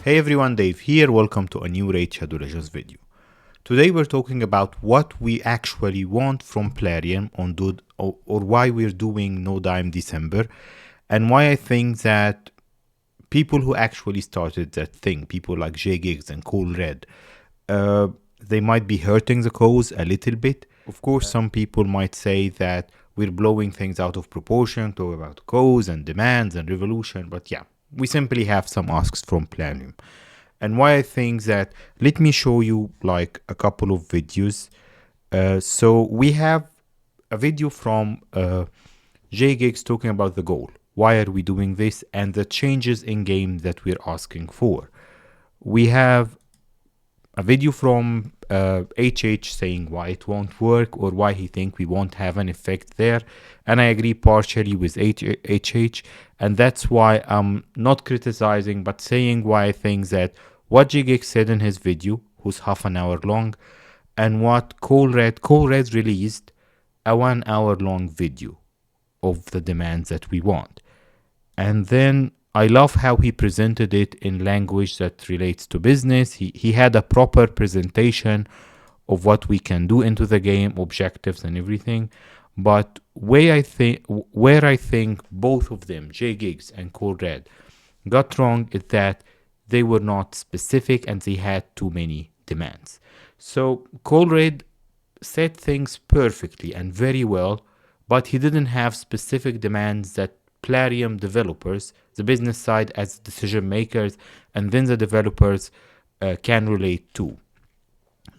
Hey everyone, Dave here. Welcome to a new Raid Shadow Legends video. Today we're talking about what we actually want from Plarium or why we're doing No Dime December, and why I think that people who actually started that thing, people like JGigs and Cool Red, they might be hurting the cause a little bit. Of course, some people might say that we're blowing things out of proportion, talking about cause and demands and revolution, but yeah, we simply have some asks from Plarium. And why I think that, let me show you like a couple of videos. So we have a video from JGigs talking about the goal. Why are we doing this? And the changes in game that we're asking for. We have a video from HH saying why it won't work or why he think we won't have an effect there, and I agree partially with HH, and that's why I'm not criticizing but saying why I think that what JGX said in his video, who's half an hour long, and what Cool Red released a 1 hour long video of the demands that we want. And then I love how he presented it in language that relates to business. He had a proper presentation of what we can do into the game, objectives and everything. But where I think both of them, JGigs and Cool Red, got wrong is that they were not specific and they had too many demands. So Cool Red said things perfectly and very well, but he didn't have specific demands that Plarium developers, the business side as decision makers, and then the developers can relate to.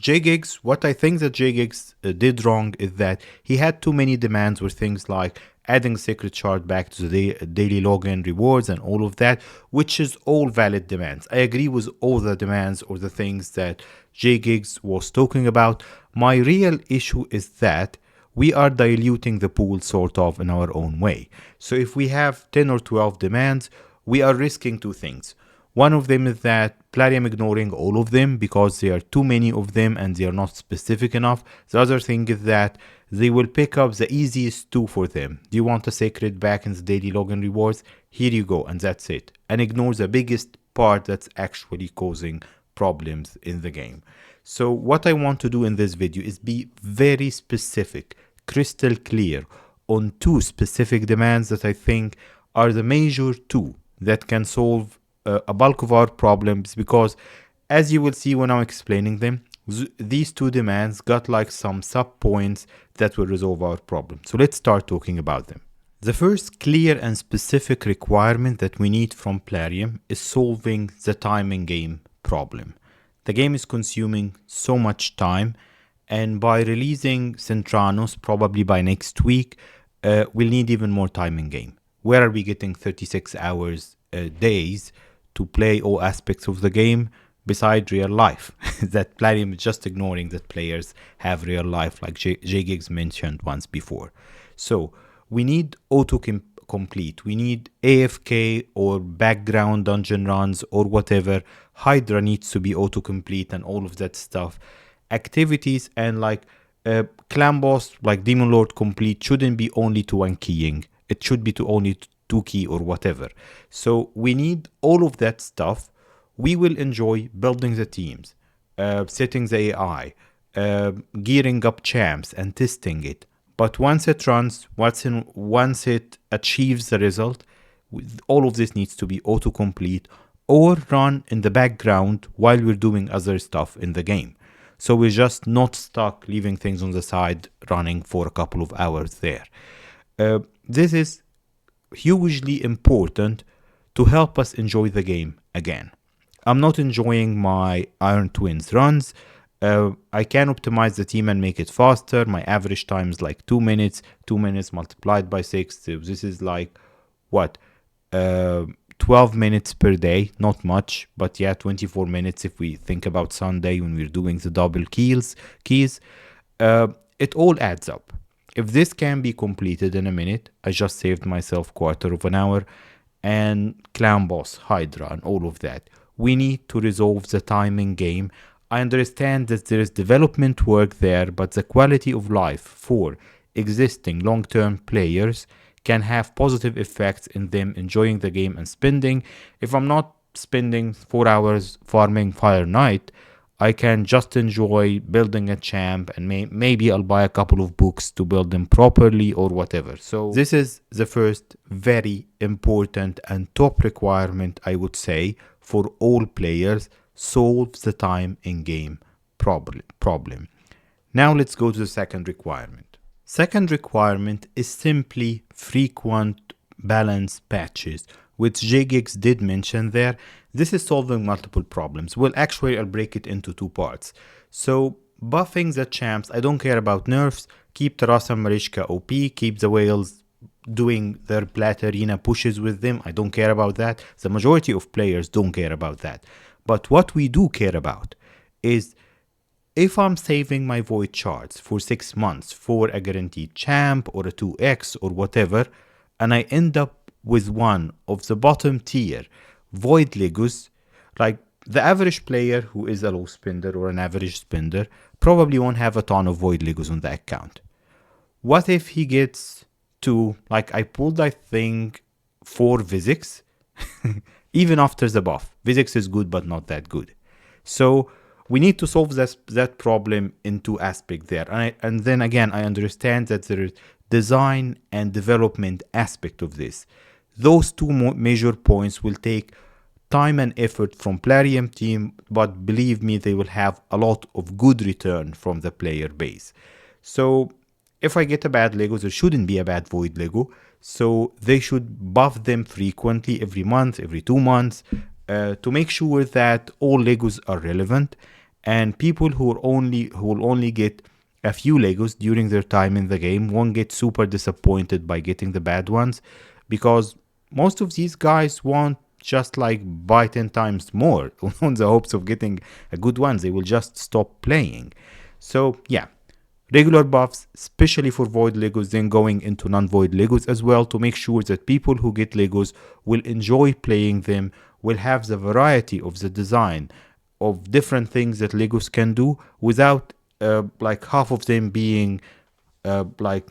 JGigs, what I think that JGigs did wrong is that he had too many demands with things like adding secret shard back to the daily login rewards and all of that, which is all valid demands. I agree with all the demands or the things that JGigs was talking about. My real issue is that we are diluting the pool sort of in our own way. So if we have 10 or 12 demands, we are risking two things. One of them is that Plarium ignoring all of them because there are too many of them and they are not specific enough. The other thing is that they will pick up the easiest two for them. Do you want a sacred back in the daily login rewards? Here you go, and that's it. And ignore the biggest part that's actually causing problems in the game. So what I want to do in this video is be very specific, crystal clear on two specific demands that I think are the major two that can solve a bulk of our problems, because as you will see when I'm explaining them, these two demands got like some sub points that will resolve our problem. So let's start talking about them. The first clear and specific requirement that we need from Plarium is solving the timing game problem. The game is consuming so much time, and by releasing Centranos probably by next week, we'll need even more time in game. Where are we getting 36 hours days to play all aspects of the game beside real life? That Plarium is just ignoring that players have real life, like JGigs mentioned once before. So we need auto-complete, we need AFK or background dungeon runs or whatever. Hydra needs to be autocomplete and all of that stuff. Activities and like clan boss like Demon Lord complete shouldn't be only to one keying. It should be to only 2 key or whatever. So we need all of that stuff. We will enjoy building the teams, setting the AI, gearing up champs and testing it. But once it runs, once it achieves the result, all of this needs to be autocomplete or run in the background while we're doing other stuff in the game. So we're just not stuck leaving things on the side running for a couple of hours there. This is hugely important to help us enjoy the game again. I'm not enjoying my Iron Twins runs. I can optimize the team and make it faster. My average time is like 2 minutes. 2 minutes multiplied by 6. So this is like, what? 12 minutes per day. Not much, but yeah, 24 minutes if we think about Sunday when we're doing the double keys. It all adds up. If this can be completed in a minute, I just saved myself quarter of an hour, and clan boss, Hydra, and all of that. We need to resolve the timing game. I understand that there is development work there, but the quality of life for existing long-term players can have positive effects in them enjoying the game and spending. If I'm not spending 4 hours farming Fire Knight, I can just enjoy building a champ, and maybe I'll buy a couple of books to build them properly or whatever. So this is the first very important and top requirement, I would say, for all players. Solves the time in game problem. Now let's go to the second requirement. Second requirement is simply frequent balance patches, which JGX did mention there. This is solving multiple problems. Well, actually, I'll break it into two parts. So buffing the champs, I don't care about nerfs. Keep Tarasa and Marishka OP, keep the whales doing their Plat Arena pushes with them. I don't care about that. The majority of players don't care about that. But what we do care about is if I'm saving my void shards for 6 months for a guaranteed champ or a 2x or whatever, and I end up with one of the bottom tier void Legos, like the average player who is a low spender or an average spender probably won't have a ton of void Legos on the account. What if he gets to, like I pulled I think 4 Visix, even after the buff. Visix is good but not that good. So we need to solve that problem in two aspects there. And then again, I understand that there is design and development aspect of this. Those two major points will take time and effort from Plarium team, but believe me, they will have a lot of good return from the player base. So if I get a bad Lego, there shouldn't be a bad void Lego. So they should buff them frequently, every month, every 2 months, to make sure that all Legos are relevant, and people who will only get a few Legos during their time in the game won't get super disappointed by getting the bad ones, because most of these guys want just like buy 10 times more on the hopes of getting a good ones. They will just stop playing. So yeah, regular buffs, especially for void Legos, then going into non-void Legos as well, to make sure that people who get Legos will enjoy playing them, will have the variety of the design of different things that Legos can do without like half of them being like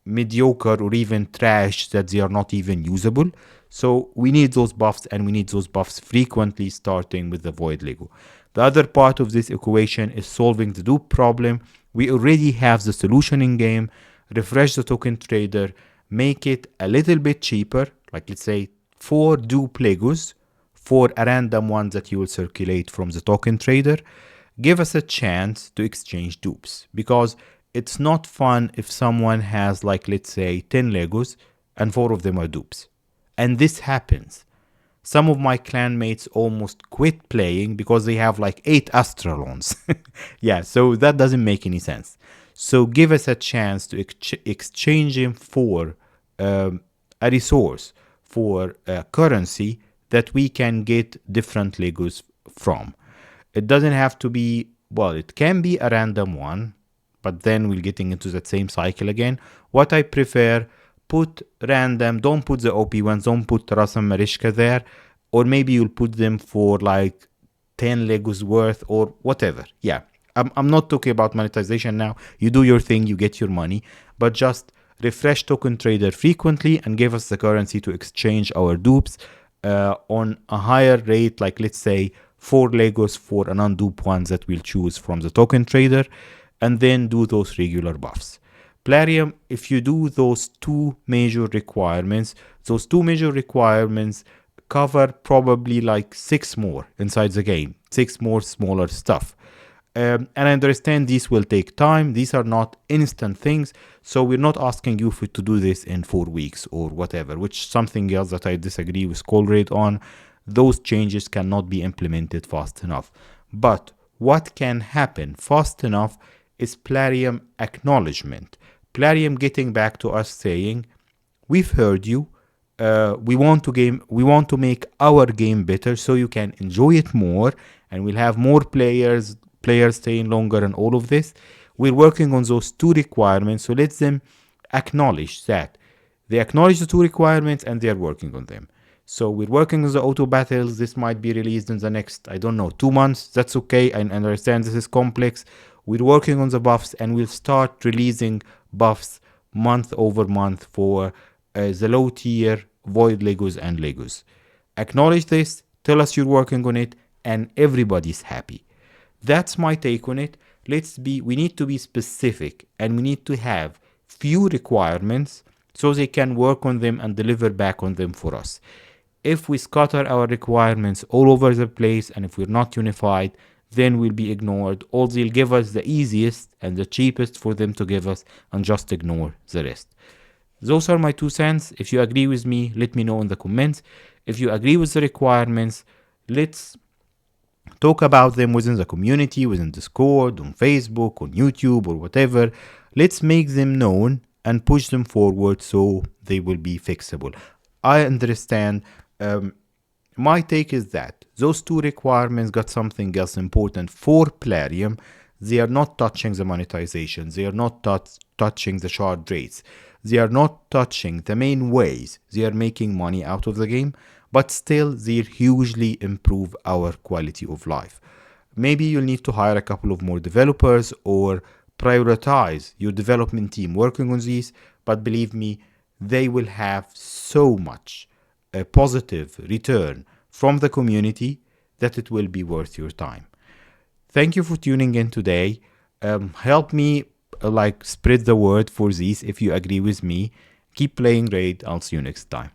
mediocre or even trash, that they are not even usable. So we need those buffs, and we need those buffs frequently, starting with the void Lego. The other part of this equation is solving the dupe problem. We already have the solution in game. Refresh the token trader, make it a little bit cheaper, like let's say 4 dupe Legos for a random one that you will circulate from the token trader. Give us a chance to exchange dupes, because it's not fun if someone has, like, let's say 10 Legos and 4 of them are dupes. And this happens. Some of my clan mates almost quit playing because they have like 8 Astralons. Yeah, so that doesn't make any sense. So give us a chance to exchange them for a resource, for a currency that we can get different Legos from. It doesn't have to be, well, it can be a random one, but then we're getting into that same cycle again. What I prefer, put random, don't put the OP ones, don't put Taras and Marishka there, or maybe you'll put them for like 10 Legos worth or whatever. Yeah, I'm not talking about monetization now. You do your thing, you get your money, but just refresh token trader frequently and give us the currency to exchange our dupes on a higher rate, like let's say 4 Legos for an undupe ones that we'll choose from the token trader, and then do those regular buffs. Plarium, if you do those 2 major requirements, those 2 major requirements cover probably like 6 more inside the game, 6 more smaller stuff. And I understand these will take time. These are not instant things. So we're not asking you to do this in 4 weeks or whatever, which something else that I disagree with Colrade on. Those changes cannot be implemented fast enough. But what can happen fast enough is Plarium acknowledgement. Plarium getting back to us saying, we've heard you. We want to make our game better so you can enjoy it more, and we'll have more players staying longer and all of this. We're working on those 2 requirements, so let them acknowledge that. They acknowledge the 2 requirements and they're working on them. So we're working on the auto battles. This might be released in the next, 2 months. That's okay. I understand this is complex. We're working on the buffs, and we'll start releasing buffs month over month for the low tier void Legos and Legos. Acknowledge this, tell us you're working on it, and everybody's happy. That's my take on it. We need to be specific, and we need to have few requirements so they can work on them and deliver back on them for us. If we scatter our requirements all over the place and if we're not unified, then we'll be ignored, or they'll give us the easiest and the cheapest for them to give us and just ignore the rest. Those are my 2 cents. If you agree with me, let me know in the comments. If you agree with the requirements, let's talk about them within the community, within Discord, on Facebook, on YouTube, or whatever. Let's make them known and push them forward so they will be fixable. I understand. My take is that those 2 requirements got something else important for Plarium. They are not touching the monetization. They are not touching the shard rates. They are not touching the main ways they are making money out of the game, but still they hugely improve our quality of life. Maybe you'll need to hire a couple of more developers or prioritize your development team working on these, but believe me, they will have so much a positive return from the community that it will be worth your time. Thank you for tuning in today. Help me spread the word for these if you agree with me. Keep playing Raid. I'll see you next time.